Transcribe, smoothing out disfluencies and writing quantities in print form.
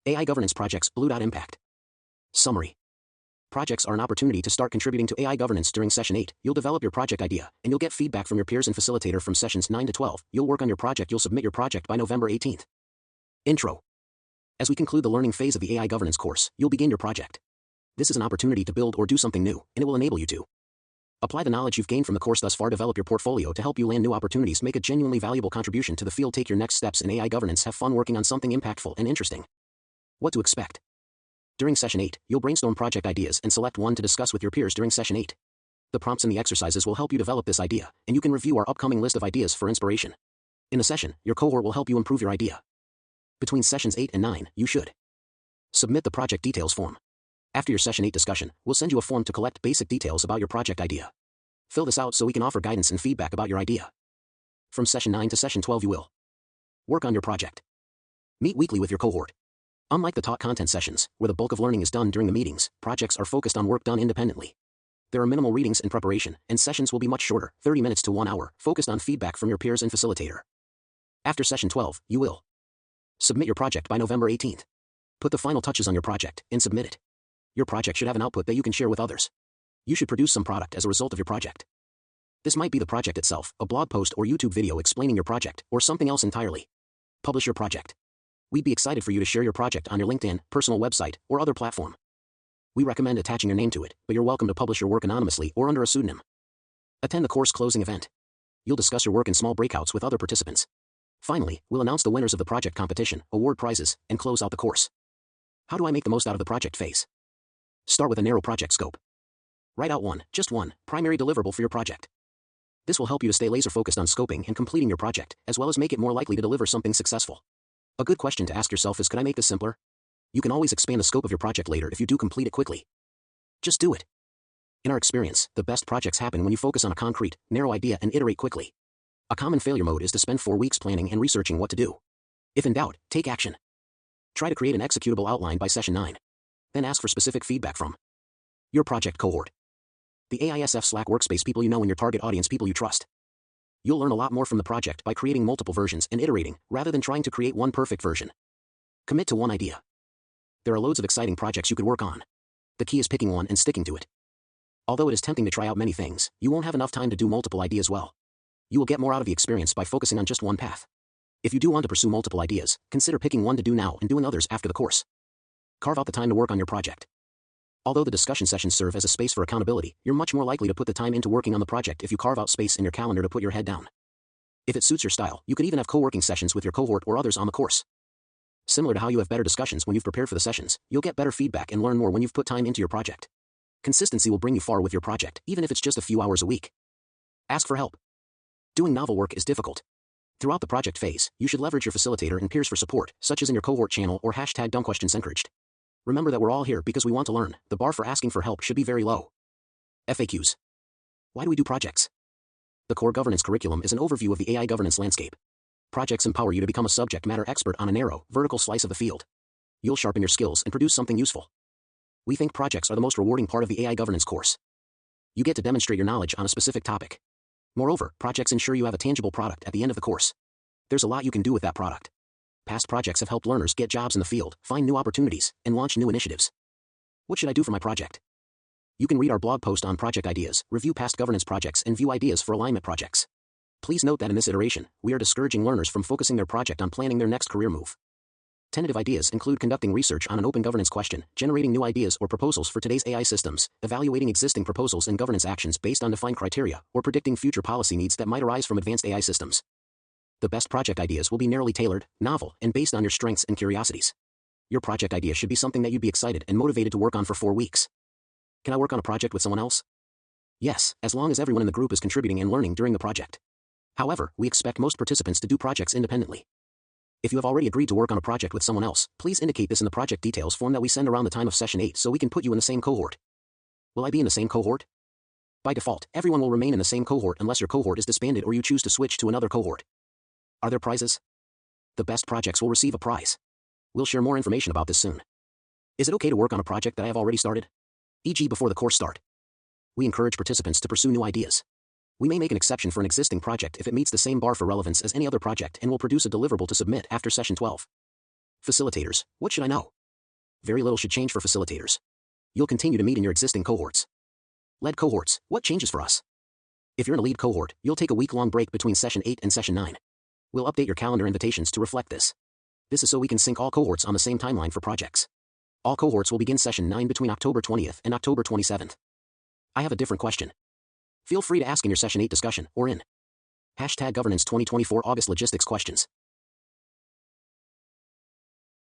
AI governance projects. Blue Dot Impact. Summary. Projects are an opportunity to start contributing to AI governance during Session 8. You'll develop your project idea, and you'll get feedback from your peers and facilitator from Sessions 9 to 12. You'll work on your project. You'll submit your project by November 18th. Intro. As we conclude the learning phase of the AI governance course, you'll begin your project. This is an opportunity to build or do something new, and it will enable you to apply the knowledge you've gained from the course thus far, develop your portfolio to help you land new opportunities, make a genuinely valuable contribution to the field, take your next steps in AI governance, have fun working on something impactful and interesting. What to expect. During Session 8, you'll brainstorm project ideas and select one to discuss with your peers during Session 8. The prompts and the exercises will help you develop this idea, and you can review our upcoming list of ideas for inspiration. In the session, your cohort will help you improve your idea. Between Sessions 8 and 9, you should submit the project details form. After your Session 8 discussion, we'll send you a form to collect basic details about your project idea. Fill this out so we can offer guidance and feedback about your idea. From Session 9 to Session 12, you will work on your project. Meet weekly with your cohort. Unlike the taught content sessions, where the bulk of learning is done during the meetings, projects are focused on work done independently. There are minimal readings and preparation, and sessions will be much shorter, 30 minutes to 1 hour, focused on feedback from your peers and facilitator. After Session 12, you will submit your project by November 18th. Put the final touches on your project and submit it. Your project should have an output that you can share with others. You should produce some product as a result of your project. This might be the project itself, a blog post or YouTube video explaining your project, or something else entirely. Publish your project. We'd be excited for you to share your project on your LinkedIn, personal website, or other platform. We recommend attaching your name to it, but you're welcome to publish your work anonymously or under a pseudonym. Attend the course closing event. You'll discuss your work in small breakouts with other participants. Finally, we'll announce the winners of the project competition, award prizes, and close out the course. How do I make the most out of the project phase? Start with a narrow project scope. Write out just one, primary deliverable for your project. This will help you to stay laser focused on scoping and completing your project, as well as make it more likely to deliver something successful. A good question to ask yourself is, could I make this simpler? You can always expand the scope of your project later if you do complete it quickly. Just do it. In our experience, the best projects happen when you focus on a concrete, narrow idea and iterate quickly. A common failure mode is to spend 4 weeks planning and researching what to do. If in doubt, take action. Try to create an executable outline by Session 9. Then ask for specific feedback from your project cohort. The AISF Slack workspace, people you know in your target audience, people you trust. You'll learn a lot more from the project by creating multiple versions and iterating, rather than trying to create one perfect version. Commit to one idea. There are loads of exciting projects you could work on. The key is picking one and sticking to it. Although it is tempting to try out many things, you won't have enough time to do multiple ideas well. You will get more out of the experience by focusing on just one path. If you do want to pursue multiple ideas, consider picking one to do now and doing others after the course. Carve out the time to work on your project. Although the discussion sessions serve as a space for accountability, you're much more likely to put the time into working on the project if you carve out space in your calendar to put your head down. If it suits your style, you could even have co-working sessions with your cohort or others on the course. Similar to how you have better discussions when you've prepared for the sessions, you'll get better feedback and learn more when you've put time into your project. Consistency will bring you far with your project, even if it's just a few hours a week. Ask for help. Doing novel work is difficult. Throughout the project phase, you should leverage your facilitator and peers for support, such as in your cohort channel or #DumbQuestionsEncouraged. Remember that we're all here because we want to learn. The bar for asking for help should be very low. FAQs. Why do we do projects? The core governance curriculum is an overview of the AI governance landscape. Projects empower you to become a subject matter expert on a narrow, vertical slice of the field. You'll sharpen your skills and produce something useful. We think projects are the most rewarding part of the AI governance course. You get to demonstrate your knowledge on a specific topic. Moreover, projects ensure you have a tangible product at the end of the course. There's a lot you can do with that product. Past projects have helped learners get jobs in the field, find new opportunities, and launch new initiatives. What should I do for my project? You can read our blog post on project ideas, review past governance projects, and view ideas for alignment projects. Please note that in this iteration, we are discouraging learners from focusing their project on planning their next career move. Tentative ideas include conducting research on an open governance question, generating new ideas or proposals for today's AI systems, evaluating existing proposals and governance actions based on defined criteria, or predicting future policy needs that might arise from advanced AI systems. The best project ideas will be narrowly tailored, novel, and based on your strengths and curiosities. Your project idea should be something that you'd be excited and motivated to work on for 4 weeks. Can I work on a project with someone else? Yes, as long as everyone in the group is contributing and learning during the project. However, we expect most participants to do projects independently. If you have already agreed to work on a project with someone else, please indicate this in the project details form that we send around the time of Session 8 so we can put you in the same cohort. Will I be in the same cohort? By default, everyone will remain in the same cohort unless your cohort is disbanded or you choose to switch to another cohort. Are there prizes? The best projects will receive a prize. We'll share more information about this soon. Is it okay to work on a project that I have already started? E.g. before the course start. We encourage participants to pursue new ideas. We may make an exception for an existing project if it meets the same bar for relevance as any other project and will produce a deliverable to submit after Session 12. Facilitators, what should I know? Very little should change for facilitators. You'll continue to meet in your existing cohorts. Lead cohorts, what changes for us? If you're in a lead cohort, you'll take a week-long break between session 8 and session 9. We'll update your calendar invitations to reflect this. This is so we can sync all cohorts on the same timeline for projects. All cohorts will begin session 9 between October 20th and October 27th. I have a different question. Feel free to ask in your session 8 discussion or in #Governance 2024 August Logistics Questions.